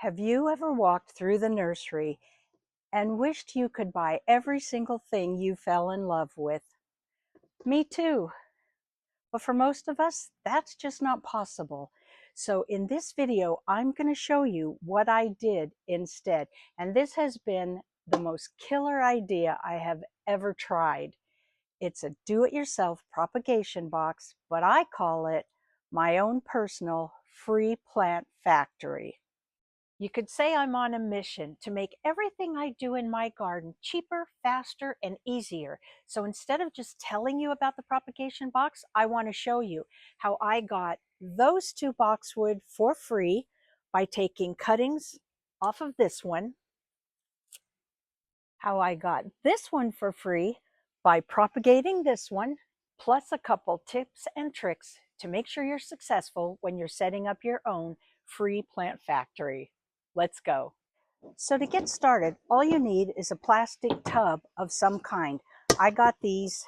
Have you ever walked through the nursery and wished you could buy every single thing you fell in love with? Me too. But for most of us, that's just not possible. So in this video, I'm going to show you what I did instead. And this has been the most killer idea I have ever tried. It's a do-it-yourself propagation box, but I call it my own personal free plant factory. You could say I'm on a mission to make everything I do in my garden cheaper, faster, and easier. So instead of just telling you about the propagation box, I want to show you how I got those two boxwood for free by taking cuttings off of this one, how I got this one for free by propagating this one, plus a couple tips and tricks to make sure you're successful when you're setting up your own free plant factory. Let's go. So to get started, all you need is a plastic tub of some kind. I got these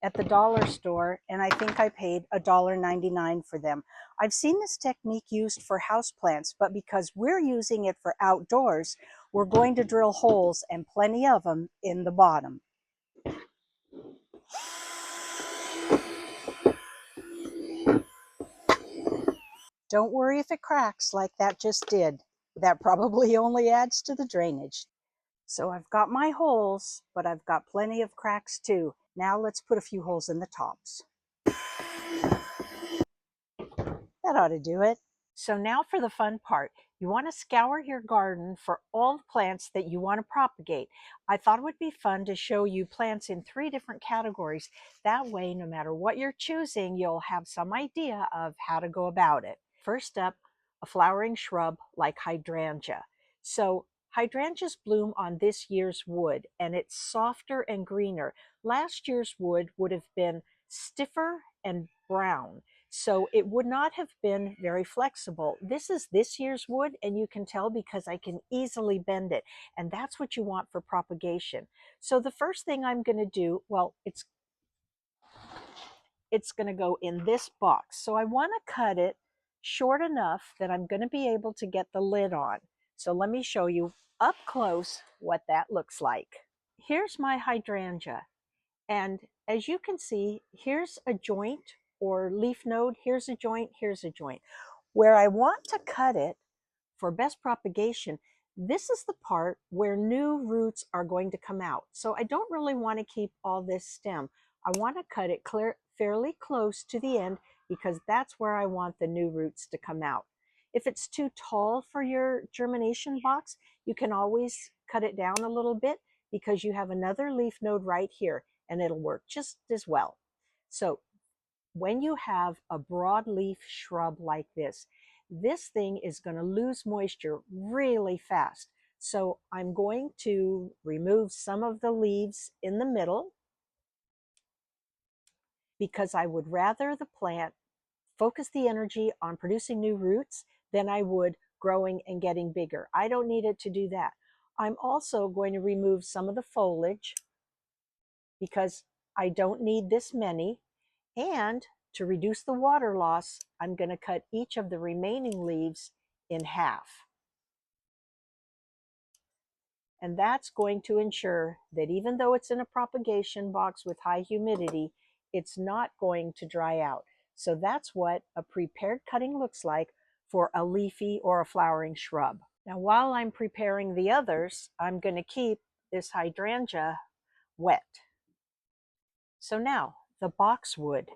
at the dollar store and I think I paid $1.99 for them. I've seen this technique used for houseplants, but because we're using it for outdoors, we're going to drill holes, and plenty of them, in the bottom. Don't worry if it cracks like that just did. That probably only adds to the drainage. So I've got my holes, but I've got plenty of cracks too. Now let's put a few holes in the tops. That ought to do it. So now for the fun part. You want to scour your garden for all the plants that you want to propagate. I thought it would be fun to show you plants in 3 different categories. That way, no matter what you're choosing, you'll have some idea of how to go about it. First up, a flowering shrub like hydrangea. So hydrangeas bloom on this year's wood, and it's softer and greener. Last year's wood would have been stiffer and brown, so it would not have been very flexible. This is this year's wood, and you can tell because I can easily bend it, and that's what you want for propagation. So the first thing I'm going to do, well, it's going to go in this box. So I want to cut it short enough that I'm going to be able to get the lid on. So let me show you up close what that looks like. Here's my hydrangea. And as you can see, here's a joint or leaf node. Here's a joint, here's a joint. Where I want to cut it for best propagation, this is the part where new roots are going to come out. So I don't really want to keep all this stem. I want to cut it fairly close to the end because that's where I want the new roots to come out. If it's too tall for your germination box, you can always cut it down a little bit because you have another leaf node right here, and it'll work just as well. So when you have a broadleaf shrub like this thing is going to lose moisture really fast. So I'm going to remove some of the leaves in the middle because I would rather the plant focus the energy on producing new roots than I would growing and getting bigger. I don't need it to do that. I'm also going to remove some of the foliage because I don't need this many. And to reduce the water loss, I'm going to cut each of the remaining leaves in half. And that's going to ensure that even though it's in a propagation box with high humidity, it's not going to dry out. So that's what a prepared cutting looks like for a leafy or a flowering shrub. Now, while I'm preparing the others, I'm going to keep this hydrangea wet. So now, the boxwood.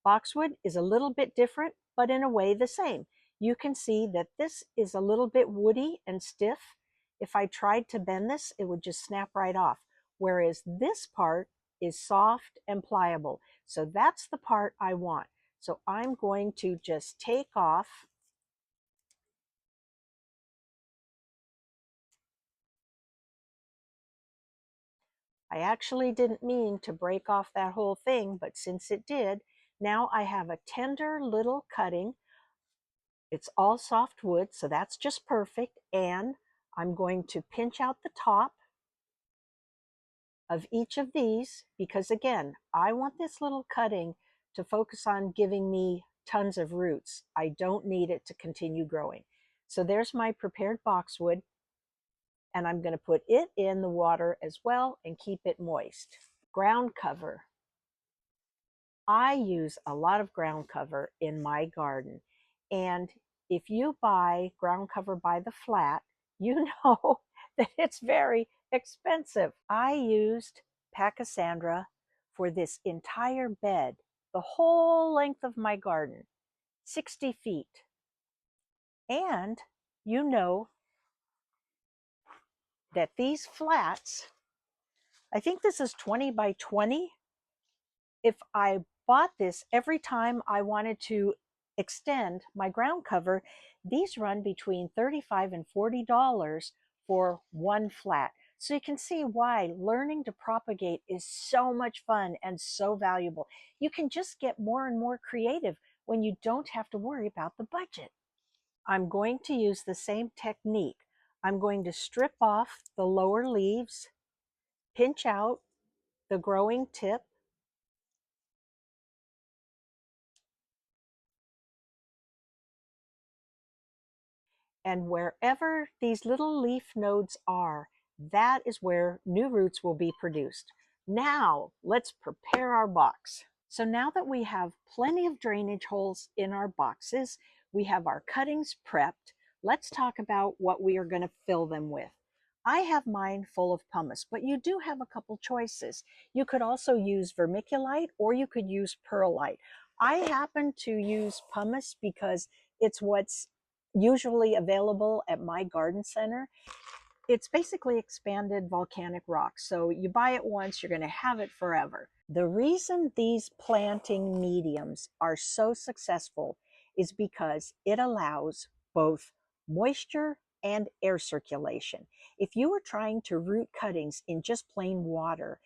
Boxwood is a little bit different, but in a way the same. You can see that this is a little bit woody and stiff. If I tried to bend this, it would just snap right off. Whereas this part is soft and pliable. So that's the part I want. So I'm going to just take off I actually didn't mean to break off that whole thing, but since it did, now I have a tender little cutting. It's all soft wood, so that's just perfect. And I'm going to pinch out the top of each of these because, again, I want this little cutting to focus on giving me tons of roots. I don't need it to continue growing. So there's my prepared boxwood, and I'm going to put it in the water as well and keep it moist. Ground cover. I use a lot of ground cover in my garden. And if you buy ground cover by the flat, you know that it's very expensive. I used Pachysandra for this entire bed, the whole length of my garden, 60 feet. And you know that these flats, I think this is 20 by 20. If I bought this every time I wanted to extend my ground cover, these run between $35 and $40 for one flat. So you can see why learning to propagate is so much fun and so valuable. You can just get more and more creative when you don't have to worry about the budget. I'm going to use the same technique. I'm going to strip off the lower leaves, pinch out the growing tip, and wherever these little leaf nodes are, that is where new roots will be produced. Now, let's prepare our box. So now that we have plenty of drainage holes in our boxes, we have our cuttings prepped, let's talk about what we are going to fill them with. I have mine full of pumice, but you do have a couple choices. You could also use vermiculite or you could use perlite. I happen to use pumice because it's what's usually available at my garden center. It's basically expanded volcanic rock. So you buy it once, you're going to have it forever. The reason these planting mediums are so successful is because it allows both moisture and air circulation. If you were trying to root cuttings in just plain water,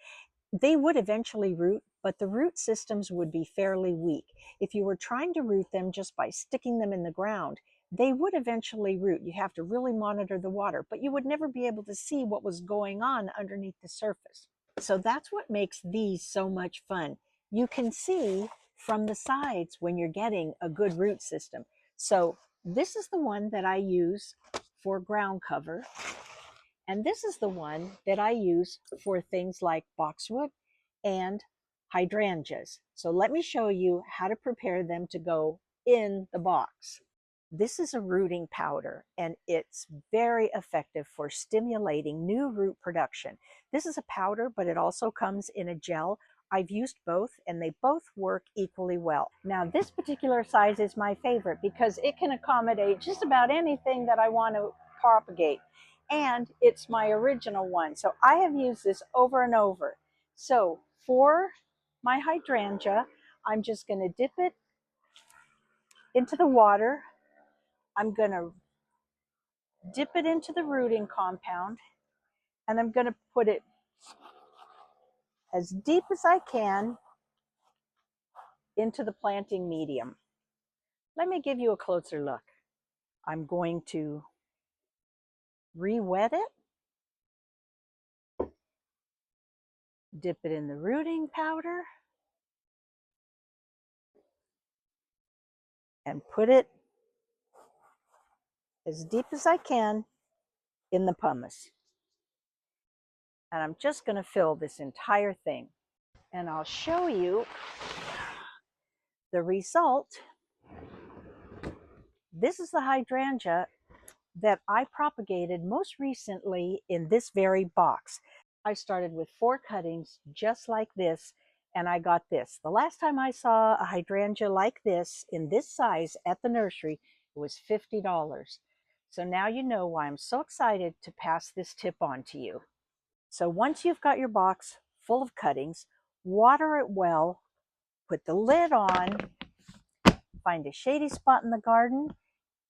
they would eventually root, but the root systems would be fairly weak. If you were trying to root them just by sticking them in the ground, they would eventually root. You have to really monitor the water, but you would never be able to see what was going on underneath the surface. So that's what makes these so much fun. You can see from the sides when you're getting a good root system. So this is the one that I use for ground cover. And this is the one that I use for things like boxwood and hydrangeas. So let me show you how to prepare them to go in the box. This is a rooting powder, and it's very effective for stimulating new root production. This is a powder, but it also comes in a gel. I've used both, and they both work equally well. Now, this particular size is my favorite because it can accommodate just about anything that I want to propagate. And it's my original one. So I have used this over and over. So for my hydrangea, I'm just going to dip it into the water. I'm going to dip it into the rooting compound, and I'm going to put it as deep as I can into the planting medium. Let me give you a closer look. I'm going to re-wet it, dip it in the rooting powder, and put it as deep as I can in the pumice. And I'm just going to fill this entire thing. And I'll show you the result. This is the hydrangea that I propagated most recently in this very box. I started with 4 cuttings just like this, and I got this. The last time I saw a hydrangea like this in this size at the nursery, it was $50. So now you know why I'm so excited to pass this tip on to you. So once you've got your box full of cuttings, water it well, put the lid on, find a shady spot in the garden,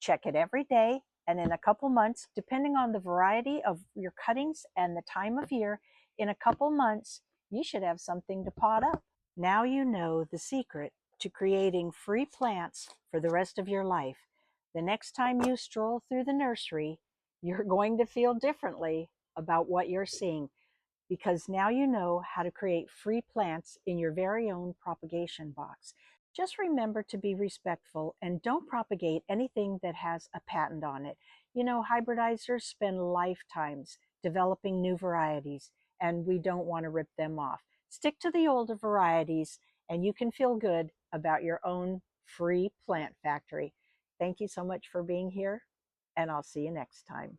check it every day, and in a couple months, depending on the variety of your cuttings and the time of year, in a couple months, you should have something to pot up. Now you know the secret to creating free plants for the rest of your life. The next time you stroll through the nursery, you're going to feel differently about what you're seeing, because now you know how to create free plants in your very own propagation box. Just remember to be respectful and don't propagate anything that has a patent on it. You know, hybridizers spend lifetimes developing new varieties, and we don't want to rip them off. Stick to the older varieties, and you can feel good about your own free plant factory. Thank you so much for being here, and I'll see you next time.